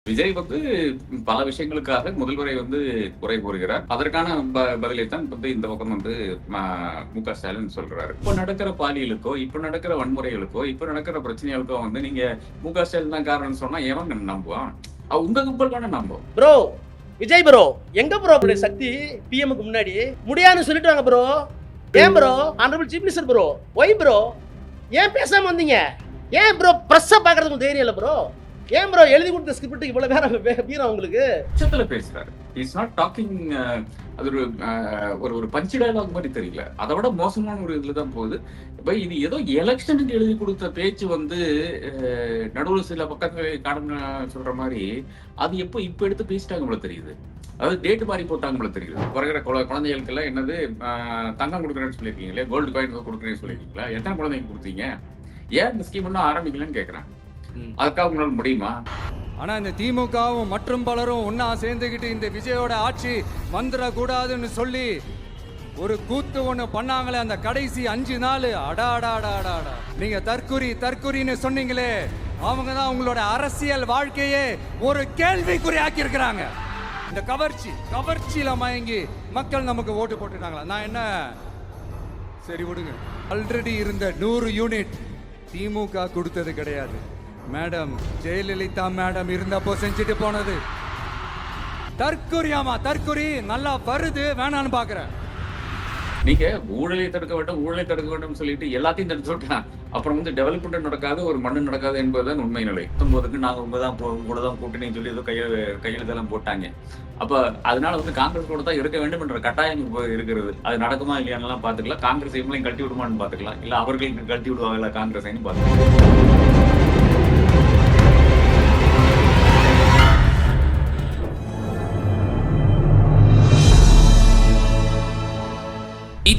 விஜய் வந்து பல விஷயங்களுக்காக முதல்வரை வந்து குறை கூறுகிறார். அதற்கான பதிலைத்தான் வந்து இந்த பக்கம் வந்து மு.க. ஸ்டாலின் சொல்றாரு. இப்ப நடக்கிற பாலியலுக்கோ, இப்ப நடக்கிற வன்முறைகளுக்கோ, இப்ப நடக்கிற பிரச்சனைகளுக்கோ வந்து நீங்க மு.க. ஸ்டாலின் தான் காரணம்னு சொன்னா எவன் நம்புவான்? உங்க கும்பல் தானே நம்பும். ப்ரோ விஜய் ப்ரோ எங்க ப்ரோ அப்படி சக்தி பிஎம்க்கு முன்னாடி முடியாதுன்னு சொல்லிட்டாங்க ப்ரோ. ஏன் bro honourable chief minister bro why bro ஏன் பேசாம வந்தீங்க? ஏன் ப்ரோ பிரஸ்ஸை பார்க்கறதுக்கு தைரியம் இல்லை ப்ரோ? ஏன் ப்ரோ எழுதி கொடுத்த ஸ்கிரிப்டுக்கு இவ்வளவு வீரம் உங்களுக்கு? உச்சத்துல பேசுறாரு. Is not talking. அது ஒரு பஞ்ச் டயலாக் மாதிரி தெரியல. அதை விட மோசமான ஒரு இதுல தான் போகுது. இப்ப இது ஏதோ எலெக்ஷனுக்கு எழுதி கொடுத்த பேச்சு வந்து நடுவில் சில பக்கத்துல காரணம் சொல்ற மாதிரி அது இப்ப எடுத்து பேசிட்டாங்க போல தெரியுது. அதாவது டேட் மாதிரி போட்டாங்க போல தெரியுது. வருகிற குழந்தைகளுக்கு எல்லாம் என்னது தங்கம் கொடுக்குறேன்னு சொல்லியிருக்கீங்களே, கோல்டு காயின் கொடுக்குறேன்னு சொல்லியிருக்கீங்களா? எத்தனை குழந்தைங்க கொடுத்தீங்க? ஏன் இந்த ஸ்கீம் இன்னும் ஆரம்பிக்கலன்னு கேட்கிறேன். அதுக்காக உங்களால் முடியுமா? ஆனா இந்த திமுகவும் மற்றும் பலரும் ஒன்னா சேர்ந்துகிட்டு இந்த விஜயோட ஆட்சி வந்துடக்கூடாதுன்னு சொல்லி ஒரு கூத்து ஒண்ணு பண்ணாங்களே அந்த கடைசி 5 நாள். அடாடாடாடா நீங்க தற்குறின்னு சொன்னீங்களே, அவங்க தான் உங்களோட அரசியல் வாழ்க்கையே ஒரு கேள்விக்குறி ஆக்கி இருக்கிறாங்க. இந்த கவர்ச்சியில மயங்கி மக்கள் நமக்கு ஓட்டு போட்டுட்டாங்களா? நான் என்ன சரி விடுங்க. ஆல்ரெடி இருந்த 100 யூனிட் திமுக கொடுத்தது கிடையாது மேடம். ஜெயலலிதா மேடம் இருந்தப்போ செஞ்சுட்டு போனது. தற்குறி நல்லா வருது வேணான்னு பாக்குறேன். நீங்க ஊழலை தடுக்க வேண்டும் சொல்லிட்டு எல்லாத்தையும் தடுத்து விட்டான். அப்புறம் வந்து டெவலப்மெண்ட் நடக்காது, ஒரு மண்ணு நடக்காது என்பதுதான் உண்மை நிலை. 19க்கு நாங்க உங்க தான் கூட்டணி சொல்லி ஏதோ கையெழுத்தெல்லாம் போட்டாங்க. அப்ப அதனால வந்து காங்கிரஸ் கூட தான் இருக்க வேண்டும் என்ற கட்டாயம் இருக்கிறது. அது நடக்குமா இல்லையானலாம் பாத்துக்கலாம். காங்கிரஸ் இவங்களையும் கழட்டி விடுமான்னு பாத்துக்கலாம், இல்ல அவர்களுக்கு கழட்டி விடுவாங்களா காங்கிரஸ் பாத்துக்கலாம்.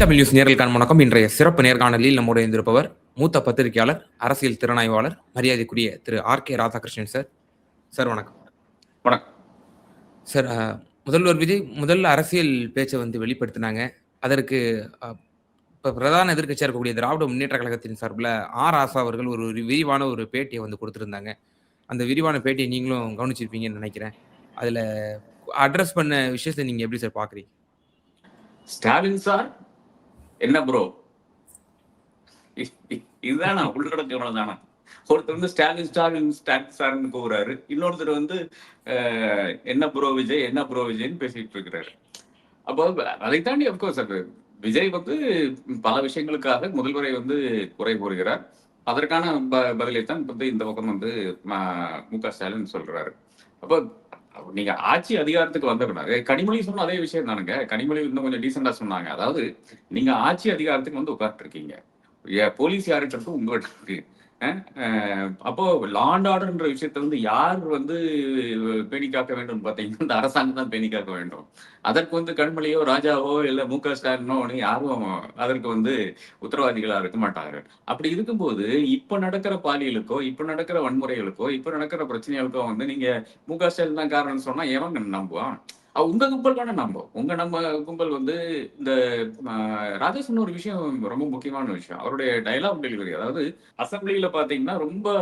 தமிழ் நியூஸ் நேரலுக்கான வணக்கம். இன்றைய சிறப்பு நேர்காணலில் நம்மோடு இருந்திருப்பவர் மூத்த பத்திரிகையாளர், அரசியல் திறனாய்வாளர், மரியாதைக்குரிய திரு ஆர்.கே. ராதாகிருஷ்ணன் சார். சார் வணக்கம். வணக்கம் சார். முதல்வர் விஜய் முதல்ல அரசியல் பேச்சை வந்து வெளிப்படுத்தினாங்க. அதற்கு இப்போ பிரதான எதிர்க்கட்சியாக இருக்கக்கூடிய திராவிட முன்னேற்ற கழகத்தின் சார்பில் ராசா அவர்கள் ஒரு விரிவான ஒரு பேட்டியை வந்து கொடுத்துருந்தாங்க. அந்த விரிவான பேட்டியை நீங்களும் கவனிச்சிருப்பீங்கன்னு நினைக்கிறேன். அதில் அட்ரஸ் பண்ண விஷயத்தை நீங்கள் எப்படி சார் பார்க்குறீங்க? ஸ்டாலின் சார் என்ன ப்ரோ, இதுதானா உள்ளடக்க தானா? ஒருத்தர் வந்து ஸ்டாலின் சார்னு கூறாரு, இன்னொருத்தர் வந்து என்ன ப்ரோ விஜய்ன்னு பேசிட்டு இருக்கிறாரு. அப்போ அதை தாண்டி அப்கோர்ஸ் அது விஜய் வந்து பல விஷயங்களுக்காக முதல்வரை வந்து குறை கூறுகிறார். அதற்கான பதிலைத்தான் வந்து இந்த பக்கம் வந்து மு.க. ஸ்டாலின் சொல்றாரு. அப்போ நீங்க ஆட்சி அதிகாரத்துக்கு வந்தக்கூடாது. கனிமொழி சொன்ன அதே விஷயம் தானுங்க. கனிமொழி இன்னும் கொஞ்சம் டீசெண்டா சொன்னாங்க. அதாவது நீங்க ஆட்சி அதிகாரத்துக்கு வந்து உட்கார்ந்து இருக்கீங்க, போலீஸ் யாருன்றது உங்கள்கிட்ட இருக்கு. அப்போ லா அண்ட் ஆர்டர்ன்ற விஷயத்த வந்து யார் வந்து பேணி காக்க வேண்டும் பாத்தீங்கன்னா இந்த அரசாங்கம் தான் பேணி காக்க வேண்டும். அதற்கு வந்து கனிமொழியோ ராஜாவோ இல்ல மு.க. ஸ்டாலினோ யாரும் அதற்கு வந்து உத்தரவாதிகளா இருக்க மாட்டார்கள். அப்படி இருக்கும்போது இப்ப நடக்கிற பாலியலுக்கோ, இப்ப நடக்கிற வன்முறைகளுக்கோ, இப்ப நடக்கிற பிரச்சனைகளுக்கோ வந்து நீங்க மு.க. ஸ்டாலின் தான் காரணம்னு சொன்னா எவன் நம்புவான்? உங்க கும்பல் தானே நம்பும். நம்ம கும்பல் வந்து இந்த ராஜா சொன்ன ஒரு விஷயம் ரொம்ப முக்கியமான விஷயம். அவருடைய டயலாக் டெலிவரி, அதாவது அசம்பிளியில பாத்தீங்கன்னா ரொம்ப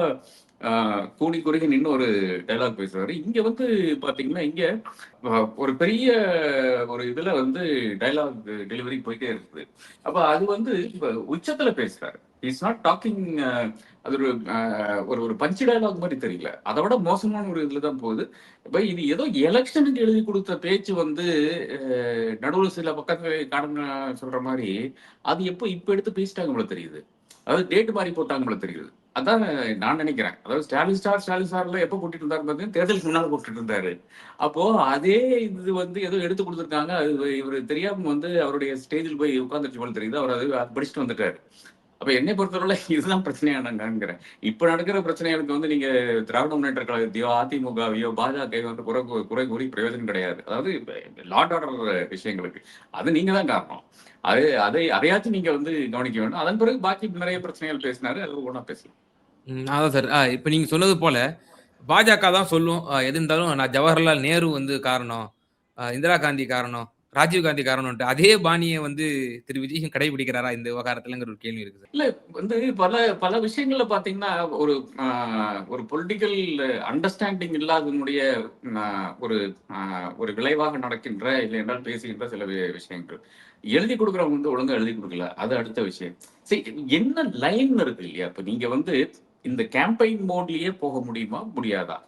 கூடி குறுகி நின்று ஒரு டைலாக் பேசுறாரு. இங்க வந்து பாத்தீங்கன்னா இங்க ஒரு பெரிய ஒரு இதுல வந்து டைலாக் டெலிவரி போயிட்டே இருக்குது. அப்ப அது வந்து உச்சத்துல பேசுறாரு. Is not talking. அது ஒரு பஞ்ச் டயலாக் மாதிரி தெரியல. அதை விட மோசமான ஒரு இதுல தான் போகுது. இப்ப இது ஏதோ எலெக்ஷனுக்கு எழுதி கொடுத்த பேச்சு வந்து நடுவில் சில பக்கத்துல காரணம் சொல்ற மாதிரி அது இப்ப எடுத்து பேசிட்டாங்க போல தெரியுது. அதாவது டேட் மாதிரி போட்டாங்க போல தெரியுது. அதான் நான் நினைக்கிறேன். அதாவது ஸ்டாலின் சார்ல எப்ப கூட்டிட்டு இருந்தாரு பார்த்தீங்கன்னா தேர்தலுக்கு முன்னால கூட்டிட்டு இருந்தாரு. அப்போ அதே இது வந்து ஏதோ எடுத்து கொடுத்துருக்காங்க. அது இவரு தெரியாம வந்து அவருடைய ஸ்டேஜில் போய் உட்கார்ந்துருச்சு போல தெரியுது. அவர் அது படிச்சுட்டு வந்துட்டாரு. அப்ப என்னை பொறுத்தவரை இதுதான் பிரச்சனையா நான் நினைக்கிறேன். இப்ப நடக்கிற பிரச்சனைகளுக்கு வந்து நீங்க திராவிட முன்னேற்ற கழகத்தையோ, அதிமுகவையோ, பாஜக வந்து குறை கூறி பிரயோஜனம் கிடையாது. அதாவது லா அண்ட் ஆர்டர் விஷயங்களுக்கு அது நீங்க தான் காரணம். அதையாச்சும் நீங்க வந்து கவனிக்க வேண்டும். அதன் பிறகு பாக்கி நிறைய பிரச்சனைகள் பேசினாரு, அது ஒண்ணா பேசலாம். அதான் சார். இப்ப நீங்க சொன்னது போல பாஜக தான் சொல்லும், எது இருந்தாலும் நான் ஜவஹர்லால் நேரு வந்து காரணம், இந்திரா காந்தி காரணம், ராஜீவ்காந்தி காரணம்ட்டு அதே பாணியை வந்து திரு விஜயும் கடைபிடிக்கிறாரா இந்த விவகாரத்துலங்கிற ஒரு கேள்வி இருக்கு சார். இல்ல வந்து பல பல விஷயங்கள்ல பாத்தீங்கன்னா ஒரு பொலிட்டிக்கல் அண்டர்ஸ்டாண்டிங் இல்லாதனுடைய ஒரு ஒரு விளைவாக நடக்கின்ற இல்லை என்றால் பேசுகின்ற சில விஷயங்கள் எழுதி கொடுக்குறவங்க வந்து ஒழுங்கா எழுதி கொடுக்கல, அது அடுத்த விஷயம். சரி, என்ன லைன் இருக்கு இல்லையா? இப்ப நீங்க வந்து இந்த கேம்பெயின் மோட்லயே போக முடியுமா முடியாதா?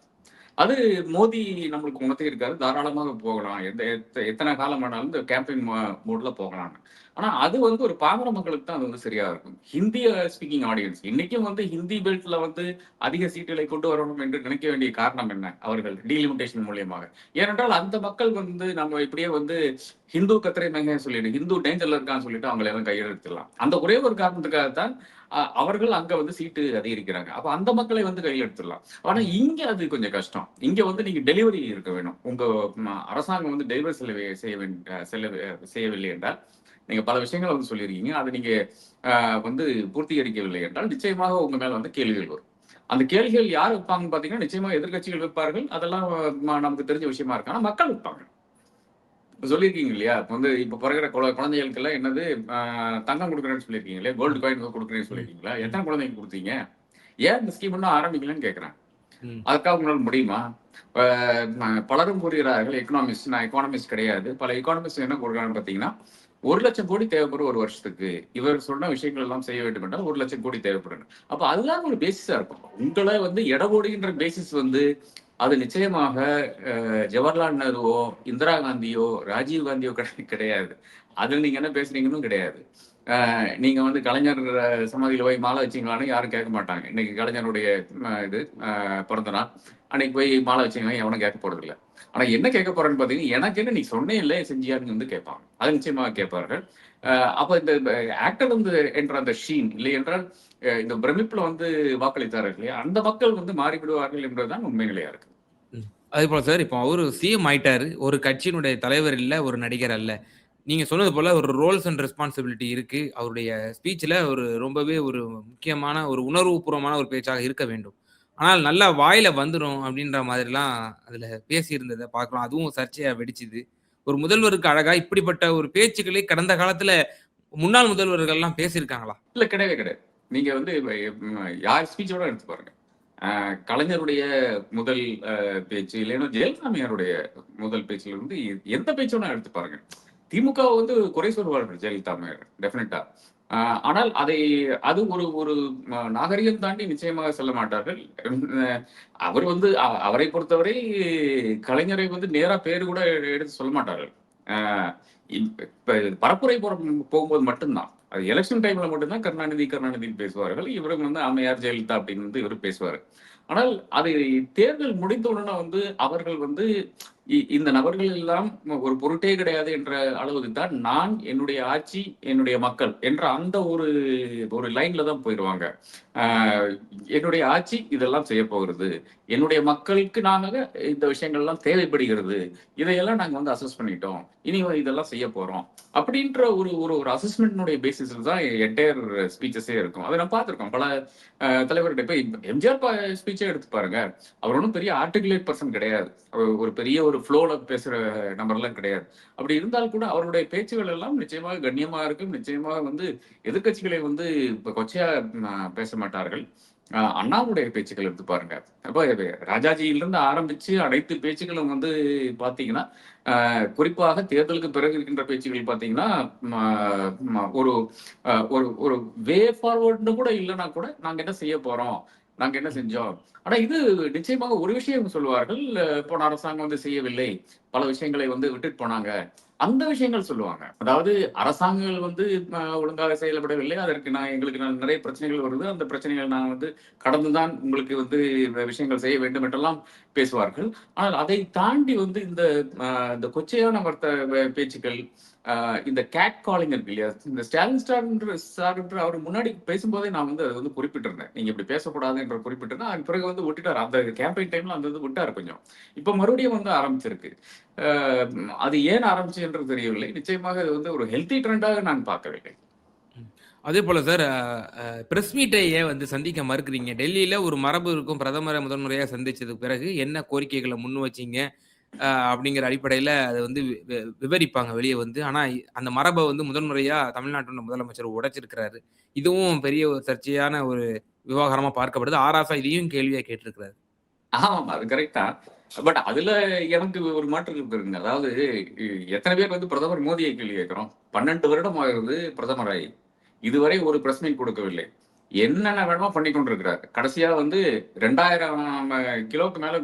அது மோடி நம்மளுக்கு உணர்த்தி இருக்காரு, தாராளமாக போகலாம், எத்தனை காலம் ஆனாலும் இந்த கேம்பெயின் மோட்ல போகலாம். ஆனா அது வந்து ஒரு பாமர மக்களுக்கு தான் அது வந்து சரியா இருக்கும். ஹிந்தி ஸ்பீக்கிங் ஆடியன்ஸ் இன்னைக்கும் வந்து ஹிந்தி பெல்ட்ல வந்து அதிக சீட்டுகளை கொண்டு வரணும் என்று நினைக்க வேண்டிய காரணம் என்ன? அவர்கள் டீலிமிட்டேஷன் மூலியமாக. ஏனென்றால் அந்த மக்கள் வந்து நம்ம இப்படியே வந்து ஹிந்து கத்திரை மேக சொல்லிட்டு ஹிந்து டேஞ்சர்ல இருக்கான்னு சொல்லிட்டு அவங்களை எல்லாம் கையெழுத்திடலாம். அந்த ஒரே ஒரு காரணத்துக்காகத்தான் அவர்கள் அங்க வந்து சீட்டு அதிகரிக்கிறாங்க. அப்ப அந்த மக்களை வந்து கையில் எடுத்துடலாம். ஆனா இங்க அது கொஞ்சம் கஷ்டம். இங்க வந்து நீங்க டெலிவரி இருக்க வேணும். உங்க அரசாங்கம் வந்து டெலிவரி செய்யவில்லை என்றால், நீங்க பல விஷயங்களை வந்து சொல்லியிருக்கீங்க, அதை நீங்க வந்து பூர்த்தீகரிக்கவில்லை என்றால் நிச்சயமாக உங்க மேல வந்து கேள்விகள் வரும். அந்த கேள்விகள் யார் வைப்பாங்கன்னு பாத்தீங்கன்னா நிச்சயமாக எதிர்கட்சிகள் வைப்பார்கள். அதெல்லாம் நமக்கு தெரிஞ்ச விஷயமா இருக்கு. ஆனா மக்கள் வைப்பாங்க. சொல்லியிருக்கீங்க இல்லையா? இப்ப வந்து இப்ப பிறகுற குழந்தைகளுக்கு எல்லாம் என்னது தங்கம் கொடுக்குறேன்னு சொல்லியிருக்கீங்க இல்லையா? கோல்டு காயின் கொடுக்குறேன்னு சொல்லியிருக்கீங்களா? எத்தனை குழந்தைங்க கொடுத்தீங்க? ஏன் இந்த ஸ்கீம் இன்னும் ஆரம்பிக்கலன்னு கேட்கிறேன். அதுக்காக உங்களால் முடியுமா? பலரும் கூறுகிறார்கள் எக்கனாமிஸ்ட், நான் எக்கானமிஸ்ட் கிடையாது. பல எக்கானமிஸ்ட் என்ன கூறுறாங்கன்னு பாத்தீங்கன்னா 1,00,000 கோடி தேவைப்படும் ஒரு வருஷத்துக்கு. இவர் சொன்ன விஷயங்கள் எல்லாம் செய்ய வேண்டும் என்றால் 1,00,000 கோடி தேவைப்படும். அப்ப அதுதான் ஒரு பேசிஸா இருக்கும். உங்களை வந்து எடை பேசிஸ் வந்து அது நிச்சயமாக ஜவஹர்லால் நேருவோ, இந்திரா காந்தியோ, ராஜீவ் காந்தியோ கிடையாது. அதில் நீங்க என்ன பேசுறீங்கன்னு கிடையாது. நீங்க வந்து கலைஞர் சமாதியில போய் மாலை வச்சீங்களான்னு யாரும் கேட்க மாட்டாங்க. இன்னைக்கு கலைஞருடைய இது பிறந்த நாள், அன்னைக்கு போய் மாலை வச்சீங்கன்னா எவனும் கேட்க போறது இல்லை. ஆனா என்ன கேட்க போறேன்னு பாத்தீங்கன்னா, எனக்கு என்ன நீ சொன்னே இல்லை செஞ்சியான்னு வந்து கேட்பாங்க. அது நிச்சயமாக கேட்பார்கள். அப்ப இந்த ஆக்டர் வந்து என்ற அந்த ஷீன் இல்லை என்றால் இந்த பிரமிப்புல வந்து வாக்களித்தார்கள் இல்லையா, அந்த மக்கள் வந்து மாறிவிடுவார்கள் என்பதுதான் உண்மை நிலையா இருக்கு. அதே போல சார், இப்போ அவரு சிஎம் ஆயிட்டாரு. ஒரு கட்சியினுடைய தலைவர் இல்ல, ஒரு நடிகர் அல்ல. நீங்க சொன்னது போல ஒரு ரோல்ஸ் அண்ட் ரெஸ்பான்சிபிலிட்டி இருக்கு. அவருடைய ஸ்பீச்ல ஒரு ரொம்பவே ஒரு முக்கியமான ஒரு உணர்வுபூர்வமான ஒரு பேச்சாக இருக்க வேண்டும். ஆனால் நல்லா வாயில வந்துரும் அப்படின்ற மாதிரிலாம் அதுல பேசியிருந்ததை பார்க்கலாம். அதுவும் சர்ச்சையா வெடிச்சுது. ஒரு முதல்வருக்கு அழகா இப்படிப்பட்ட ஒரு பேச்சுக்களை கடந்த காலத்துல முன்னாள் முதல்வர்கள்லாம் பேசியிருக்காங்களா? இல்ல, கிடையவே கிடையாது. நீங்க வந்து யார் ஸ்பீச்சோட எடுத்து பாருங்க. கலைஞருடைய முதல் பேச்சு இல்லைன்னா ஜெயலலிதாமையாருடைய முதல் பேச்சுல இருந்து எந்த பேச்சோட எடுத்து பாருங்க. திமுக வந்து குறை சொல்வார்கள் ஜெயலலிதா அம்மையார் டெஃபினட்டா. ஆனால் அது ஒரு ஒரு நாகரிகம் தாண்டி நிச்சயமாக செல்ல மாட்டார்கள். அவர் வந்து அவரை பொறுத்தவரை கலைஞரை வந்து நேரா பேரு கூட எடுத்து சொல்ல மாட்டார்கள். இப்ப பரப்புரை போகும்போது மட்டும்தான், அது எலெக்ஷன் டைம்ல மட்டும்தான் கருணாநிதி பேசுவார்கள். இவரும் வந்து அம்மையார் ஜெயலலிதா அப்படின்னு வந்து இவர் பேசுவாரு. ஆனால் அது தேர்தல் முடிந்த உடனே வந்து அவர்கள் வந்து இந்த நபர்கள் எல்லாம் ஒரு பொருட்டே கிடையாது என்ற அளவுக்கு தான் நான், என்னுடைய ஆட்சி, என்னுடைய மக்கள் என்ற அந்த ஒரு லைன்ல தான் போயிடுவாங்க. என்னுடைய ஆட்சி இதெல்லாம் செய்ய போகிறது, என்னுடைய மக்களுக்கு நாங்க இந்த விஷயங்கள்லாம் தேவைப்படுகிறது, இதையெல்லாம் நாங்க வந்து அசஸ் பண்ணிட்டோம், இனி இதெல்லாம் செய்ய போறோம் அப்படின்ற ஒரு ஒரு அசஸ்மெண்ட்னுடைய பேசிஸ்ல தான் என்டையர் ஸ்பீச்சஸே இருக்கும். அதை நான் பார்த்திருக்கோம் பல தலைவர்கிட்ட. இப்ப எம்ஜிஆர் ஸ்பீச்சே எடுத்து பாருங்க. அவர் ஒன்றும் பெரிய ஆர்டிகுலேட் பர்சன் கிடையாது. ஒரு பெரிய ஒரு ஃப்ளோல பேசுற நபர்லாம் கிடையாது. அப்படி இருந்தால் கூட அவருடைய பேச்சுகள் எல்லாம் நிச்சயமாக கண்ணியமா இருக்கும். நிச்சயமாக வந்து எதிர்கட்சிகளை வந்து கொச்சையா பேச மாட்டார்கள். அண்ணாவுடைய பேச்சுக்கள் எடுத்து பாருங்க. அப்ப ராஜாஜியிலிருந்து ஆரம்பிச்சு அனைத்து பேச்சுக்களும் வந்து பாத்தீங்கன்னா, குறிப்பாக தேர்தலுக்கு பிறகு இருக்கின்ற பேச்சுக்கள் பாத்தீங்கன்னா, ஒரு ஒரு வே ஃபார்வர்ட்னு கூட இல்லைன்னா கூட நாங்க என்ன செய்ய போறோம், நாங்க என்ன செஞ்சோம். ஆனா இது நிச்சயமாக ஒரு விஷயம் சொல்லுவார்கள், போன அரசாங்கம் வந்து செய்யவில்லை, பல விஷயங்களை வந்து விட்டுட்டு போனாங்க, அந்த விஷயங்கள் சொல்லுவாங்க. அதாவது அரசாங்கங்கள் வந்து ஒழுங்காக செயல்படவில்லை, அதற்கு எங்களுக்கு நிறைய பிரச்சனைகள் வருது, அந்த பிரச்சனைகள் நான் வந்து கடந்துதான் உங்களுக்கு வந்து விஷயங்கள் செய்ய வேண்டும் என்றெல்லாம் பேசுவார்கள். ஆனால் அதை தாண்டி வந்து இந்த கொச்சையான பேச்சுக்கள், இந்த கேட் காலிங் இருக்கு இல்லையா, இந்த ஸ்டாலின் சார் அவர் முன்னாடி பேசும்போதே நான் வந்து அதை வந்து குறிப்பிட்டிருந்தேன், நீங்க இப்படி பேசக்கூடாது என்ற குறிப்பிட்டிருந்தேன். அதுக்கு பிறகு வந்து விட்டுட்டாரு, அந்த கேம்பெயின் டைம்ல அந்த இது விட்டாரு கொஞ்சம். இப்ப மறுபடியும் வந்து ஆரம்பிச்சிருக்கு. அது ஏன் ஆரம்பிச்சு என்று தெரியவில்லை. நிச்சயமாக அது வந்து ஒரு ஹெல்த்தி ட்ரெண்டாக நான் பார்க்கவில்லை. அதே போல சார், பிரஸ் மீட்டை ஏன் வந்து சந்திக்க மறுக்கிறீங்க? டெல்லியில ஒரு மரபு இருக்கும், பிரதமரை முதன்முறையா சந்திச்சதுக்கு பிறகு என்ன கோரிக்கைகளை முன் வச்சீங்க? அப்படிங்கிற அடிப்படையில அத வந்து விவரிப்பாங்க வெளிய வந்து. ஆனா அந்த மரப வந்து முதல் முறையா தமிழ்நாட்டோட முதலமைச்சர் உடைச்சிருக்கிறாரு. இதுவும் பெரிய ஒரு சர்ச்சையான ஒரு விவகாரமா பார்க்கப்படுது. ஆராசா இதையும் கேள்வியா கேட்டிருக்கிறாரு. ஆமாமா. அது கரெக்ட் தான். பட் அதுல எனக்கு ஒரு மாற்று கருத்து இருக்குங்க. அதாவது எத்தன பேர் வந்து பிரதமர் மோடியை கேள்வி கேட்கிறோம்? 12 வருடம் ஆகுது பிரதமராகி. இதுவரை ஒரு பிரஸ் மீட் கொடுக்கவில்லை. என்னென்ன வேணுமோ பண்ணி கொண்டிருக்கிறார். கடைசியா வந்து 2000 கிலோக்கு மேல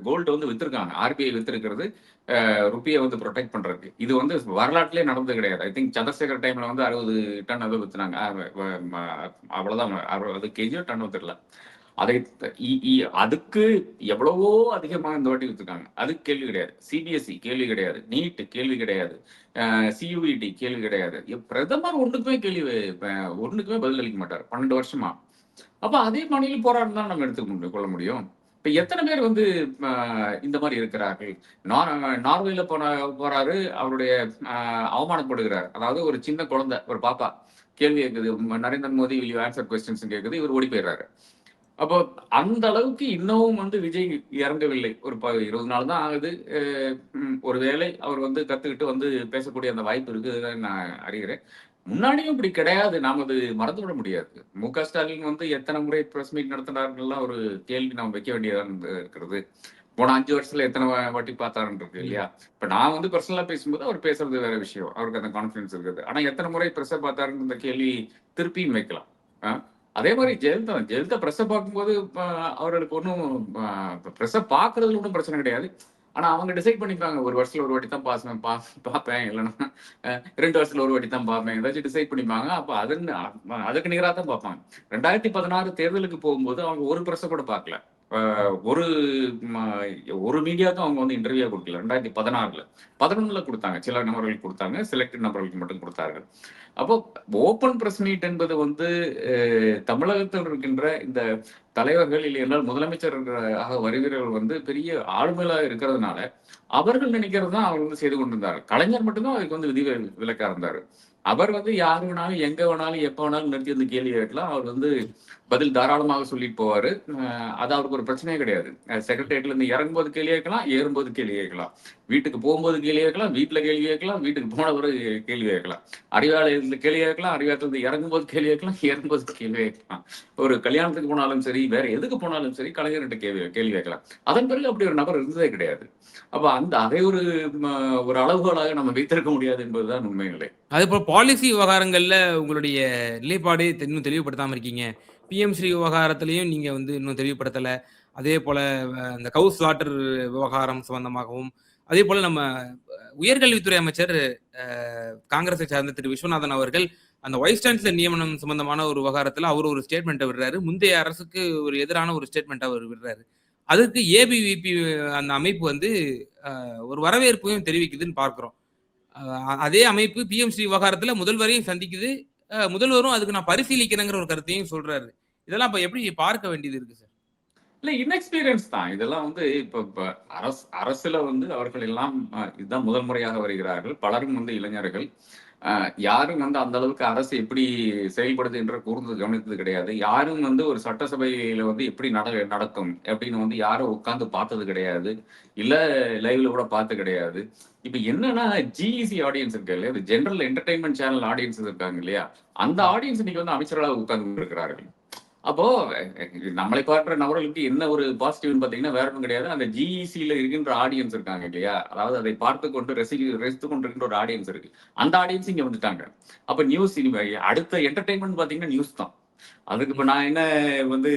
கோல்டு வந்து வித்திருக்காங்க. ஆர்பிஐ வித்திருக்கிறது ருப்பிய வந்து புரொடெக்ட் பண்றதுக்கு. இது வந்து வரலாற்றிலே நடந்தது கிடையாது. ஐ திங்க் சந்திரசேகர் டைம்ல வந்து 60 டன் ஏதோ வித்துனாங்க. அவ்வளவுதான் 60 கேஜியோ டன்னோ தெரியல. அதை அதுக்கு எவ்வளவோ அதிகமா இந்த வாட்டி வித்துருக்காங்க. அதுக்கு கேள்வி கிடையாது. சிபிஎஸ்இ கேள்வி கிடையாது. நீட் கேள்வி கிடையாது. சியூஇடி கேள்வி கிடையாது. பிரதமர் ஒண்ணுக்குமே பதில் அளிக்க மாட்டார் 12 வருஷமா. அப்ப அதே மாநில போராட்டம் தான் நம்ம எடுத்துக்க கொள்ள முடியும். இப்ப எத்தனை பேர் வந்து இந்த மாதிரி இருக்கிறார்கள்? நார்வேல போறாரு, அவருடைய அவமானப்படுகிறார். அதாவது ஒரு சின்ன குழந்தை, ஒரு பாப்பா கேள்வி கேட்குது, Narendra Modi will you answer questions கேட்குது, இவர் ஓடி போயிடுறாரு. அப்போ அந்த அளவுக்கு இன்னமும் வந்து விஜய் இறங்கவில்லை. ஒரு 20 நாள் தான் ஆகுது. ஒருவேளை அவர் வந்து கத்துக்கிட்டு வந்து பேசக்கூடிய அந்த வாய்ப்பு இருக்குதுன்னு நான் அறிகிறேன். முன்னாடியும் இப்படி கிடையாது. நாம் அது மறந்துவிட முடியாது. மு.க. ஸ்டாலின் வந்து எத்தனை முறை பிரஸ் மீட் நடத்தினார்கள்லாம் ஒரு கேள்வி நாம் வைக்க வேண்டியதாக இருக்கிறது. போன 5 வருஷத்துல எத்தனை வாட்டி பார்த்தாருன்னு இருக்கு இல்லையா? இப்ப நான் வந்து பர்சனலா பேசும்போது அவர் பேசுறது வேற விஷயம். அவருக்கு அந்த கான்பிடன்ஸ் இருக்குது. ஆனா எத்தனை முறை பிரஸ் பார்த்தாருன்னு இந்த கேள்வி திருப்பியும் வைக்கலாம். அதே மாதிரி ஜெயலலிதா பிரஸ்ஸை பார்க்கும்போது அவர்களுக்கு ஒன்றும் பிரஸ்ஸை பார்க்கறதுல ஒன்றும் பிரச்சனை கிடையாது. ஆனா அவங்க டிசைட் பண்ணிப்பாங்க, ஒரு வருஷத்துல ஒரு வாட்டி தான் பார்ப்பேன், இல்லைன்னா 2 வருஷத்துல ஒரு வாட்டி தான் பார்ப்பேன், ஏதாச்சும் டிசைட் பண்ணிப்பாங்க. அப்ப அதுக்கு நிகராக தான் பார்ப்பாங்க. 2016 தேர்தலுக்கு போகும்போது அவங்க ஒரு பிரஸ்ஸை கூட பார்க்கல. ஒரு மீடியாவுக்கும் அவங்க வந்து இன்டர்வியூ கொடுக்கல. 2016ல 11ல கொடுத்தாங்க. சில நபர்களுக்கு கொடுத்தாங்க, செலக்டட் நபர்களுக்கு மட்டும் கொடுத்தார்கள். அப்போ ஓப்பன் பிரஸ் மீட் என்பது வந்து தமிழகத்தில் இருக்கின்ற இந்த தலைவர்கள் இல்லை என்றால் முதலமைச்சர் வருகிறவர்கள் வந்து பெரிய ஆளுமையாக இருக்கிறதுனால அவர்கள் நினைக்கிறது தான் அவர் வந்து செய்து கொண்டிருந்தார். கலைஞர் மட்டும்தான் அதுக்கு வந்து விலக்கா இருந்தாரு. அவர் வந்து யார் வேணாலும் எங்க வேணாலும் எப்ப வேணாலும் நிறுத்தி வந்து கேள்வி கேட்கலாம். அவர் வந்து பதில் தாராளமாக சொல்லிட்டு போவாரு. அது அவருக்கு ஒரு பிரச்சனையே கிடையாது. செக்ரட்டேரியட்ல இருந்து இறங்கும்போது கேள்வி கேட்கலாம், ஏறும்போது கேள்வி கேட்கலாம், வீட்டுக்கு போகும்போது கேள்வி கேட்கலாம், வீட்டுல கேள்வி கேட்கலாம், வீட்டுக்கு போனவரை கேள்வி கேட்கலாம், அறிவாலயத்துல கேள்வி கேட்கலாம், அறிவாலயத்துல இருந்து இறங்கும்போது கேள்வி கேட்கலாம், ஏறும்போது கேள்வி கேட்கலாம். ஒரு கல்யாணத்துக்கு போனாலும் சரி, வேற எதுக்கு போனாலும் சரி, கலைஞர்கிட்ட கேள்வி கேட்கலாம். அதன் பிறகு அப்படி ஒரு நபர் இருந்ததே கிடையாது. அப்ப அதை ஒரு அளவுகோலாக நம்ம வைத்திருக்க முடியாது என்பதுதான் உண்மை நிலை. அதே போல பாலிசி விவகாரங்கள்ல உங்களுடைய நிலைப்பாடு இன்னும் தெளிவுபடுத்தாம இருக்கீங்க. பிஎம் ஸ்ரீ விவகாரத்திலையும் நீங்க வந்து இன்னும் தெளிவுபடுத்தல. அதே போல இந்த கவு ஸ்லாட்டர் விவகாரம் சம்பந்தமாகவும், அதே போல நம்ம உயர்கல்வித்துறை அமைச்சர் காங்கிரஸை சார்ந்த திரு விஸ்வநாதன் அவர்கள் அந்த வைஸ் சான்சலர் நியமனம் சம்பந்தமான ஒரு விவகாரத்துல அவர் ஒரு ஸ்டேட்மெண்ட்டை விடுறாரு. முந்தைய அரசுக்கு ஒரு எதிரான ஒரு ஸ்டேட்மெண்ட் அவர் விடுறாரு. அதுக்கு ஏபிவிபி அந்த அமைப்பு வந்து ஒரு வரவேற்பையும் தெரிவிக்குதுன்னு பார்க்கிறோம். அதே அமைப்பு பிஎம் ஸ்ரீ விவகாரத்துல முதல்வரையும் சந்திக்குது. முதல்வரும் அதுக்கு நான் பரிசீலிக்கிறேங்கிற ஒரு கருத்தையும் சொல்றாரு. இதெல்லாம் இப்ப எப்படி பார்க்க வேண்டியது இருக்கு சார்? இல்ல, இன்எக்ஸ்பீரியன்ஸ் தான் இதெல்லாம். வந்து இப்ப அரசுல வந்து அவர்கள் எல்லாம் இதுதான் முதல் முறையாக வருகிறார்கள். பலரும் வந்து இளைஞர்கள். யாரும் வந்து அந்த அளவுக்கு அரசு எப்படி செயல்படுது என்று கூர்ந்து கவனித்தது கிடையாது. யாரும் வந்து ஒரு சட்டசபையில வந்து எப்படி நடக்கும் அப்படின்னு வந்து யாரும் உட்கார்ந்து பார்த்தது கிடையாது. இல்ல லைவ்ல கூட பார்த்து கிடையாது. இப்ப என்னன்னா ஜிஇசி ஆடியன்ஸ் இருக்கு இல்லையா, ஜெனரல் என்டர்டைன்மெண்ட் சேனல் ஆடியன்ஸ் இருக்காங்க இல்லையா, அந்த ஆடியன்ஸ் இன்னைக்கு வந்து அமைச்சர்களாக உட்கார்ந்து இருக்கிறார்கள். அப்போ நம்மளை பார்க்கிற நபர்களுக்கு என்ன ஒரு பாசிட்டிவ்னு பாத்தீங்கன்னா வேற ஒன்றும் கிடையாது. அந்த ஜிஇசியில இருக்கின்ற ஆடியன்ஸ் இருக்காங்க இல்லையா, அதாவது அதை பார்த்து கொண்டு ரசித்து கொண்டிருக்கின்ற ஒரு ஆடியன்ஸ் இருக்கு. அந்த ஆடியன்ஸ் இங்க வந்துட்டாங்க. அப்ப நியூஸ் அடுத்த என்டர்டைன்மெண்ட் பாத்தீங்கன்னா நியூஸ் தான். அதுக்கு இப்ப நான் என்ன வந்து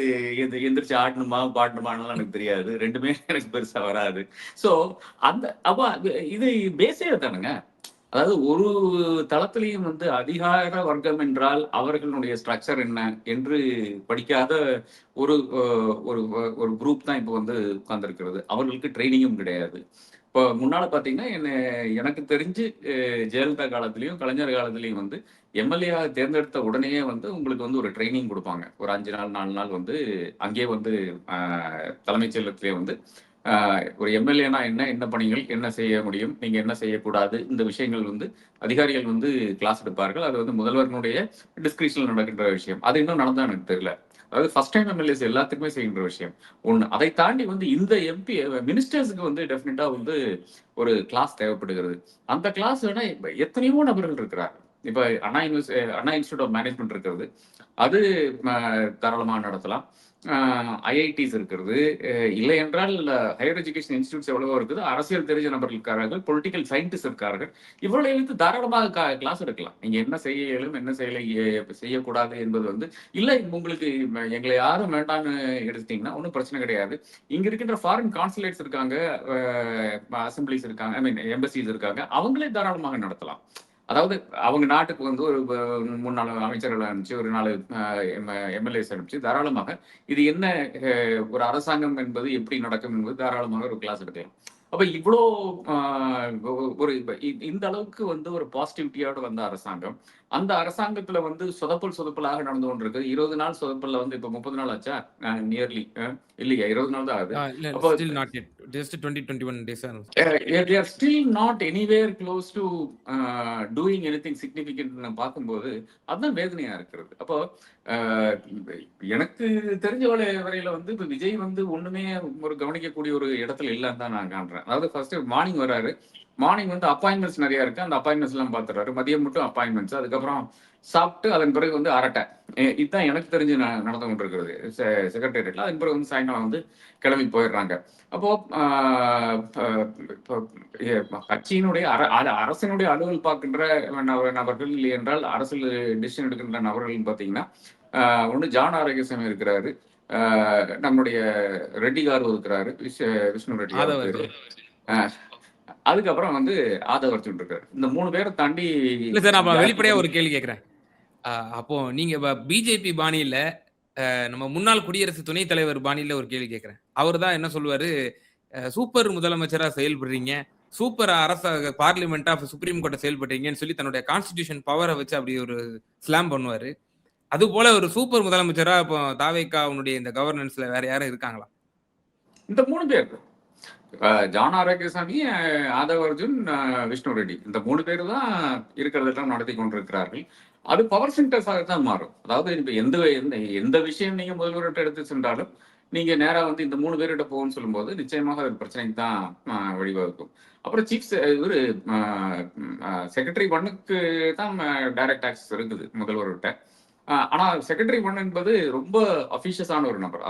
எந்திரிச்சு ஆடணுமா பாடணுமான்னு எனக்கு தெரியாது. ரெண்டுமே எனக்கு பெருசா வராது. சோ அப்ப இது பேஸே தானுங்க. அதாவது ஒரு தளத்திலையும் வந்து அதிகார வர்க்கம் என்றால் அவர்களுடைய ஸ்ட்ரக்சர் என்ன என்று படிக்காத ஒரு ஒரு குரூப் தான் இப்போ வந்து உட்கார்ந்துருக்கிறது. அவர்களுக்கு ட்ரைனிங்கும் கிடையாது. இப்போ முன்னால பாத்தீங்கன்னா எனக்கு தெரிஞ்சு ஜெயலலிதா காலத்திலையும் கலைஞர் காலத்திலையும் வந்து எம்எல்ஏ தேர்ந்தெடுத்த உடனே வந்து உங்களுக்கு வந்து ஒரு ட்ரைனிங் கொடுப்பாங்க. ஒரு 5 நாள் 4 நாள் வந்து அங்கேயே வந்து தலைமைச் செயலகத்திலே வந்து ஒரு எம்எல்ஏனா என்ன பணிகள், என்ன செய்ய முடியும், நீங்க என்ன செய்யக்கூடாது, இந்த விஷயங்கள் வந்து அதிகாரிகள் வந்து கிளாஸ் எடுப்பார்கள். அது வந்து முதல்வர்களுடைய டிஸ்கிரிப்ஷன்ல நடக்கின்ற விஷயம். அது இன்னும் நடந்தா எனக்கு தெரியல. அதாவது ஃபர்ஸ்ட் டைம் எம்எல்ஏஸ் எல்லாத்துக்குமே செய்கின்ற விஷயம் ஒண்ணு. அதை தாண்டி வந்து இந்த எம்பி மினிஸ்டர்ஸுக்கு வந்து டெஃபினட்டா வந்து ஒரு கிளாஸ் தேவைப்படுகிறது. அந்த கிளாஸ் வேணா எத்தனையோ நபர்கள் இருக்கிறார். இப்ப அண்ணா இன்ஸ்டியூட் ஆஃப் மேனேஜ்மெண்ட் இருக்கிறது, அது தாராளமாக நடத்தலாம். ஐஐடிஸ் இருக்கிறது, இல்லை என்றால் ஹையர் எஜுகேஷன் இன்ஸ்டியூட்ஸ் எவ்வளவோ இருக்குது, அரசியல் தெரிஞ்ச நபர்கள் இருக்கார்கள், பொலிட்டிக்கல் சயின்டிஸ்ட் இருக்கார்கள். இவர்களை வைத்து தாராளமாக கிளாஸ் எடுக்கலாம். நீங்க என்ன செய்ய இயலும், என்ன செய்யக்கூடாது என்பது வந்து இல்லை, உங்களுக்கு எங்களை யாரும் வேண்டாம்னு எடுத்துட்டீங்கன்னா ஒன்றும் பிரச்சனை கிடையாது. இங்க இருக்கின்ற ஃபாரின் கான்சுலேட்ஸ் இருக்காங்க, அசம்பிளிஸ் இருக்காங்க, ஐ மீன் எம்பசிஸ் இருக்காங்க, அவங்களே தாராளமாக நடத்தலாம். அதாவது அவங்க நாட்டுக்கு வந்து ஒரு 3 4 அமைச்சர்களை அனுப்பிச்சு, ஒரு 4 எம்எல்ஏஸ் அனுப்பிச்சு தாராளமாக இது என்ன ஒரு அரசாங்கம் என்பது எப்படி நடக்கும் என்பது தாராளமாக ஒரு கிளாஸ் எடுக்கலாம். அப்ப இவ்வளோ ஒரு இந்த அளவுக்கு வந்து ஒரு பாசிட்டிவிட்டியோட வந்த அரசாங்கம், அந்த அரசாங்கத்துல வந்து சொதப்பலாக நடந்து கொண்டிருக்கு. 20 நாள் சொதப்பல்ல வந்து இப்ப 30 நாள் ஆச்சா, நியர்லி இல்லையா, 20 நாள் தான் ஆகுது. அப்போ still not yet, just 20-21 days. they are still not anywhere close to doing anything significant பார்க்கும்போது அதுதான் வேதனையா இருக்கிறது. அப்போ எனக்கு தெரிஞ்ச வரையில வந்து இப்ப விஜய் வந்து ஒண்ணுமே ஒரு கவனிக்கக்கூடிய ஒரு இடத்துல இல்லைன்னு தான் நான் காண்றேன். அதாவது ஃபர்ஸ்ட் மார்னிங் வராரு, மார்னிங் வந்து அப்பாயின்மெண்ட்ஸ் நிறைய இருக்கு, அந்த அப்பாயின்மெண்ட்ஸ் எல்லாம் பாத்துறாரு. மதியம் மட்டும் அப்பாயின்மெண்ட்ஸ், அதுக்கப்புறம் சாப்பிட்டு அதன் பிறகு வந்து அரட்டை. இதுதான் எனக்கு தெரிஞ்சு நடந்து கொண்டிருக்கிறது செக்ரட்டேரியட்ல. அதன் பிறகு வந்து சாயங்காலம் வந்து கிளம்பி போயிடுறாங்க. அப்போ கட்சியினுடைய அரசினுடைய அலுவல் பார்க்கின்ற நபர்கள், இல்லை என்றால் அரசியல் டிசிஷன் எடுக்கின்ற நபர்கள் பாத்தீங்கன்னா, ஒண்ணு ஜான் ஆரோக்கியசாமி இருக்கிறாரு, நம்முடைய ரெட்டி காரு இருக்கிறாரு, விஷ்ணு ரெட்டி, அதுக்கப்புறம் வந்து ஆதவ் அர்ஜுன் இருக்காரு. இந்த 3 பேரை தாண்டி இல்ல சார், நான் வெளிப்படையா ஒரு கேள்வி கேட்கிறேன். அப்போ நீங்க பிஜேபி பாணியில, நம்ம முன்னாள் குடியரசு துணைத் தலைவர் பாணியில ஒரு கேள்வி கேட்கிறேன். அவர் தான் என்ன சொல்லுவாரு, சூப்பர் முதலமைச்சரா செயல்படுறீங்க, சூப்பர் பார்லிமெண்டா சுப்ரீம் கோர்ட்டை செயல்படுறீங்கன்னு சொல்லி தன்னுடைய கான்ஸ்டிடியூஷன் பவரை வச்சு அப்படி ஒரு ஸ்லாம் பண்ணுவாரு. அது போல ஒரு சூப்பர் முதலமைச்சரா இப்போ தாவேக்காவுடைய இந்த கவர்னன்ஸ்ல வேற யாரும் இருக்காங்களா? இந்த 3 பேர், ஜான் ஆரோக்கியசாமி, ஆதவ் அர்ஜுன், விஷ்ணு ரெட்டி, இந்த 3 பேர் தான் இருக்கிறதெல்லாம் நடத்தி கொண்டிருக்கிறார்கள். அது பவர் சென்டர்ஸாக தான் மாறும். அதாவது இப்ப எந்த விஷயம் நீங்க முதல்வர்கிட்ட எடுத்து சென்றாலும் நீங்க நேரா வந்து இந்த 3 பேர்கிட்ட போகும்னு சொல்லும்போது நிச்சயமாக அது பிரச்சனைக்கு தான் வழிவகுக்கும். அப்புறம் சீஃப் இவரு செக்ரட்டரி 1க்கு தான் டைரக்ட் ஆக்சஸ் இருக்குது முதல்வர்கிட்ட. ஆனா செக்ரட்டரி 1 என்பது ரொம்ப அபிஷியஸான ஒரு நபர்.